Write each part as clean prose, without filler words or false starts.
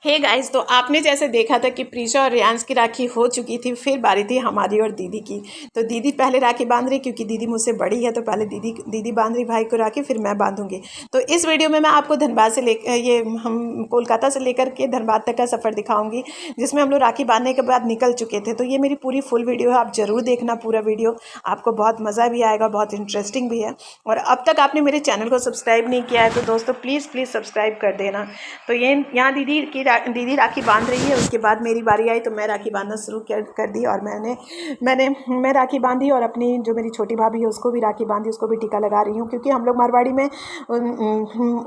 Hey guys, तो आपने जैसे देखा था कि प्रीशा और रियांश की राखी हो चुकी थी। फिर बारी थी हमारी और दीदी की। तो दीदी पहले राखी बांध रही, क्योंकि दीदी मुझसे बड़ी है, तो पहले दीदी बांध रही भाई को राखी, फिर मैं बांधूंगी। तो इस वीडियो में मैं आपको धनबाद से हम कोलकाता से लेकर के धनबाद तक का सफ़र दिखाऊंगी, जिसमें हम लोग राखी बांधने के बाद निकल चुके थे। तो ये मेरी पूरी फुल वीडियो है, आप ज़रूर देखना पूरा वीडियो, आपको बहुत मज़ा भी आएगा, बहुत इंटरेस्टिंग भी है। और अब तक आपने मेरे चैनल को सब्सक्राइब नहीं किया है तो दोस्तों प्लीज़ सब्सक्राइब कर देना। तो ये यहाँ दीदी राखी बांध रही है, उसके बाद मेरी बारी आई तो मैं राखी बांधना शुरू कर दी। और मैं राखी बांधी और अपनी जो मेरी छोटी भाभी है उसको भी राखी बांधी, उसको भी टीका लगा रही हूँ, क्योंकि हम लोग मारवाड़ी में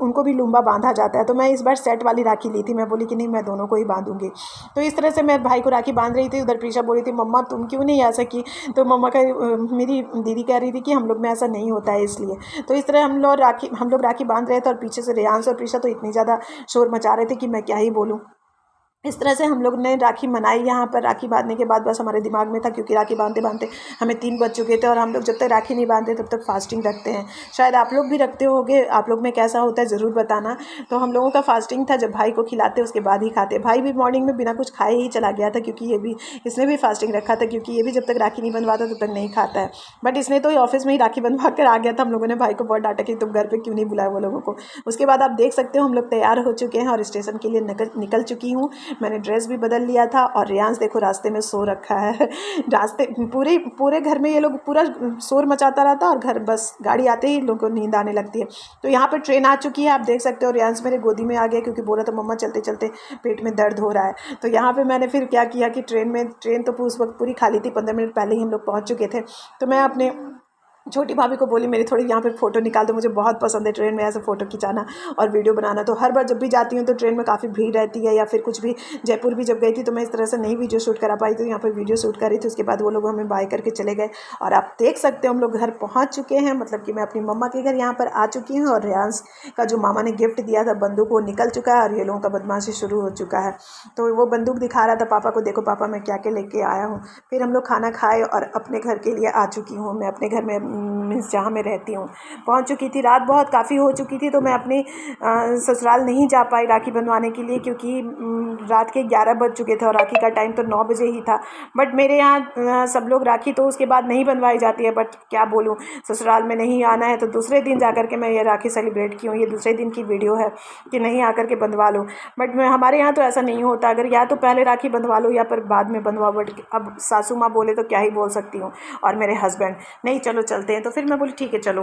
उनको भी लूम्बा बांधा जाता है। तो मैं इस बार सेट वाली राखी ली थी, मैं बोली कि नहीं, मैं दोनों को ही बांधूंगी। तो इस तरह से मैं भाई को राखी बांध रही थी। उधर प्रीशा बोल रही थी, मम्मा तुम क्यों नहीं ऐसा की? तो मम्मा का मेरी दीदी कह रही थी कि हम लोग में ऐसा नहीं होता है इसलिए। तो इस तरह हम लोग राखी बांध रहे थे और पीछे से रेयांश और प्रीशा तो इतनी ज़्यादा शोर मचा रहे थे कि मैं क्या ही बोलूँ। इस तरह से हम लोग ने राखी मनाई। यहाँ पर राखी बांधने के बाद बस हमारे दिमाग में था, क्योंकि राखी बांधते बांधते हमें 3 बज चुके थे और हम लोग जब तक राखी नहीं बांधते तब तक फास्टिंग रखते हैं। शायद आप लोग भी रखते होंगे, आप लोग में कैसा होता है ज़रूर बताना। तो हम लोगों का फास्टिंग था, जब भाई को खिलाते उसके बाद ही खाते। भाई भी मॉर्निंग में बिना कुछ खाए ही चला गया था, क्योंकि इसने भी फास्टिंग रखा था, क्योंकि ये भी जब तक राखी नहीं बनवाता तब तक नहीं खाता है। बट इसने तो ऑफिस में ही राखी बनवा कर आ गया था। हम लोगों ने भाई को बहुत डांटा कि तुम घर पर क्यों नहीं बुलाए वो लोगों को। उसके बाद आप देख सकते हो हम लोग तैयार हो चुके हैं और स्टेशन के लिए निकल चुकी हूँ। मैंने ड्रेस भी बदल लिया था और रियांश देखो रास्ते में सो रखा है। रास्ते पूरे घर में ये लोग पूरा शोर मचाता रहता है और घर बस गाड़ी आते ही लोगों को नींद आने लगती है। तो यहाँ पर ट्रेन आ चुकी है, आप देख सकते हो। रियांश मेरे गोदी में आ गया, क्योंकि बोला था मम्मा चलते चलते पेट में दर्द हो रहा है। तो यहाँ पे मैंने फिर क्या किया कि ट्रेन तो उस वक्त पूरी खाली थी, 15 मिनट पहले ही हम लोग पहुँच चुके थे। तो मैं अपने छोटी भाभी को बोली मेरी थोड़ी यहाँ पे फ़ोटो निकाल दो, मुझे बहुत पसंद है ट्रेन में ऐसे फ़ोटो खिंचाना और वीडियो बनाना। तो हर बार जब भी जाती हूँ तो ट्रेन में काफ़ी भीड़ रहती है, या फिर कुछ भी। जयपुर भी जब गई थी तो मैं इस तरह से नहीं वीडियो शूट करा पाई, तो यहाँ पर वीडियो शूट कर रही थी। उसके बाद वो लोग हमें बाय करके चले गए और आप देख सकते हो हम लोग घर पहुँच चुके हैं। मतलब कि मैं अपनी मम्मा के घर यहाँ पर आ चुकी हूँ और रियांश का जो मामा ने गिफ्ट दिया था बंदूक, वो निकल चुका है और ये लोगों का बदमाशी शुरू हो चुका है। तो वो बंदूक दिखा रहा था पापा को, देखो पापा मैं क्या क्या लेके आया हूँ। फिर हम लोग खाना खाए और अपने घर के लिए आ चुकी हूँ। मैं अपने घर में मीन्स जहाँ मैं रहती हूँ पहुँच चुकी थी। रात बहुत काफ़ी हो चुकी थी, तो मैं अपने ससुराल नहीं जा पाई राखी बंधवाने के लिए, क्योंकि रात के 11 बज चुके थे और राखी का टाइम तो 9 बजे ही था। बट मेरे यहाँ सब लोग राखी तो उसके बाद नहीं बनवाई जाती है। बट क्या बोलूँ, ससुराल में नहीं आना है तो दूसरे दिन जा कर के मैं ये राखी सेलिब्रेट की हूँ। ये दूसरे दिन की वीडियो है कि नहीं आकर के बंधवा लो। बट हमारे यहाँ तो ऐसा नहीं होता, अगर या तो पहले राखी बंधवा लो या फिर बाद में बंधवाओ। बट अब सासू माँ बोले तो क्या ही बोल सकती हूँ, और मेरे हस्बैंड नहीं चलो चलते हैं। तो फिर मैं बोली ठीक है चलो।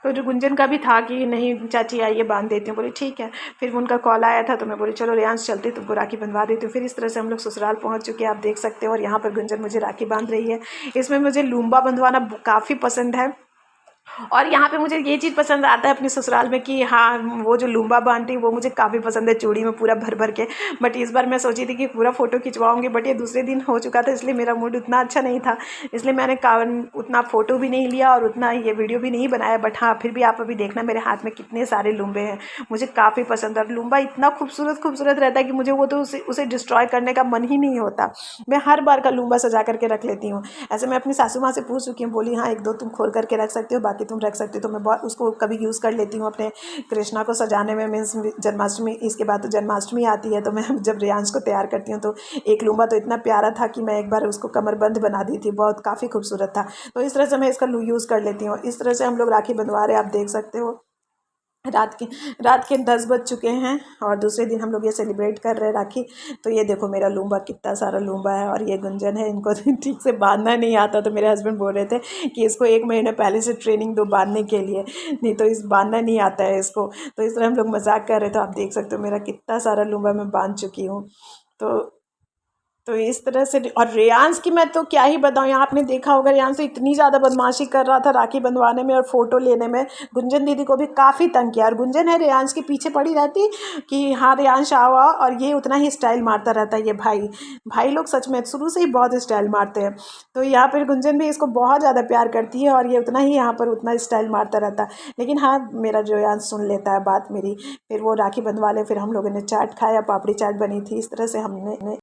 तो जो गुंजन का भी था कि नहीं चाची आइए बांध देती हूँ, बोली ठीक है। फिर उनका कॉल आया था तो मैं बोली चलो रियांश चलते, तुमको राखी बंधवा देती हूँ। फिर इस तरह से हम लोग ससुराल पहुँच चुके हैं, आप देख सकते हो। और यहाँ पर गुंजन मुझे राखी बांध रही है। इसमें मुझे लूम्बा बंधवाना काफ़ी पसंद है। और यहाँ पे मुझे ये चीज़ पसंद आता है अपने ससुराल में कि हाँ, वो जो लूम्बा बांधती वो मुझे काफ़ी पसंद है, चूड़ी में पूरा भर भर के। बट इस बार मैं सोची थी कि पूरा फ़ोटो खिंचवाऊंगी, बट ये दूसरे दिन हो चुका था, इसलिए मेरा मूड उतना अच्छा नहीं था। इसलिए मैंने उतना फ़ोटो भी नहीं लिया और उतना ये वीडियो भी नहीं बनाया। बट हाँ, फिर भी आप अभी देखना मेरे हाथ में कितने सारे लूम्बे हैं, मुझे काफ़ी पसंद है। और लूम्बा इतना खूबसूरत रहता है कि मुझे वो तो उसे डिस्ट्रॉय करने का मन ही नहीं होता। मैं हर बार का लूम्बा सजा करके रख लेती हूँ। ऐसे मैं अपनी सासू माँ से पूछ चुकी हूँ, बोली हाँ 1-2 तुम खोल करके रख सकते हो, बाकी तुम रख सकते हो। तो मैं बहुत उसको कभी यूज़ कर लेती हूँ अपने कृष्णा को सजाने में। मीन्स जन्माष्टमी, इसके बाद तो जन्माष्टमी आती है, तो मैं जब रियांश को तैयार करती हूँ तो एक लूम्बा तो इतना प्यारा था कि मैं एक बार उसको कमरबंद बना दी थी, बहुत काफ़ी खूबसूरत था। तो इस तरह से मैं इसका यूज़ कर लेती हूँ। इस तरह से हम लोग राखी बंधवा रहे हैं, आप देख सकते हो। रात के 10 बज चुके हैं और दूसरे दिन हम लोग ये सेलिब्रेट कर रहे हैं राखी। तो ये देखो मेरा लूम्बा, कितना सारा लूम्बा है। और ये गुंजन है, इनको ठीक से बांधना नहीं आता, तो मेरे हस्बैंड बोल रहे थे कि इसको 1 महीने पहले से ट्रेनिंग दो बांधने के लिए, नहीं तो इस बांधना नहीं आता है इसको। तो इस तरह हम लोग मजाक कर रहे थे। तो आप देख सकते हो मेरा कितना सारा लूम्बा मैं बांध चुकी हूँ। तो तो इस तरह से। और रेयांश की मैं तो क्या ही बताऊँ, यहाँ आपने देखा होगा रेयांश तो इतनी ज़्यादा बदमाशी कर रहा था राखी बंधवाने में और फ़ोटो लेने में। गुंजन दीदी को भी काफ़ी तंग किया, और गुंजन है रेयांश के पीछे पड़ी रहती कि हाँ रेयांश आओ आओ, और ये उतना ही स्टाइल मारता रहता है। ये भाई लोग सच में शुरू से ही बहुत स्टाइल मारते हैं। तो यहाँ पर गुंजन भी इसको बहुत ज़्यादा प्यार करती है और ये उतना ही यहाँ पर उतना स्टाइल मारता रहता है। लेकिन हाँ, मेरा जो रेयांश सुन लेता है बात मेरी। फिर वो राखी बंधवा ले, फिर हम लोगों ने चाट खाया, पापड़ी चाट बनी थी। इस तरह से हमने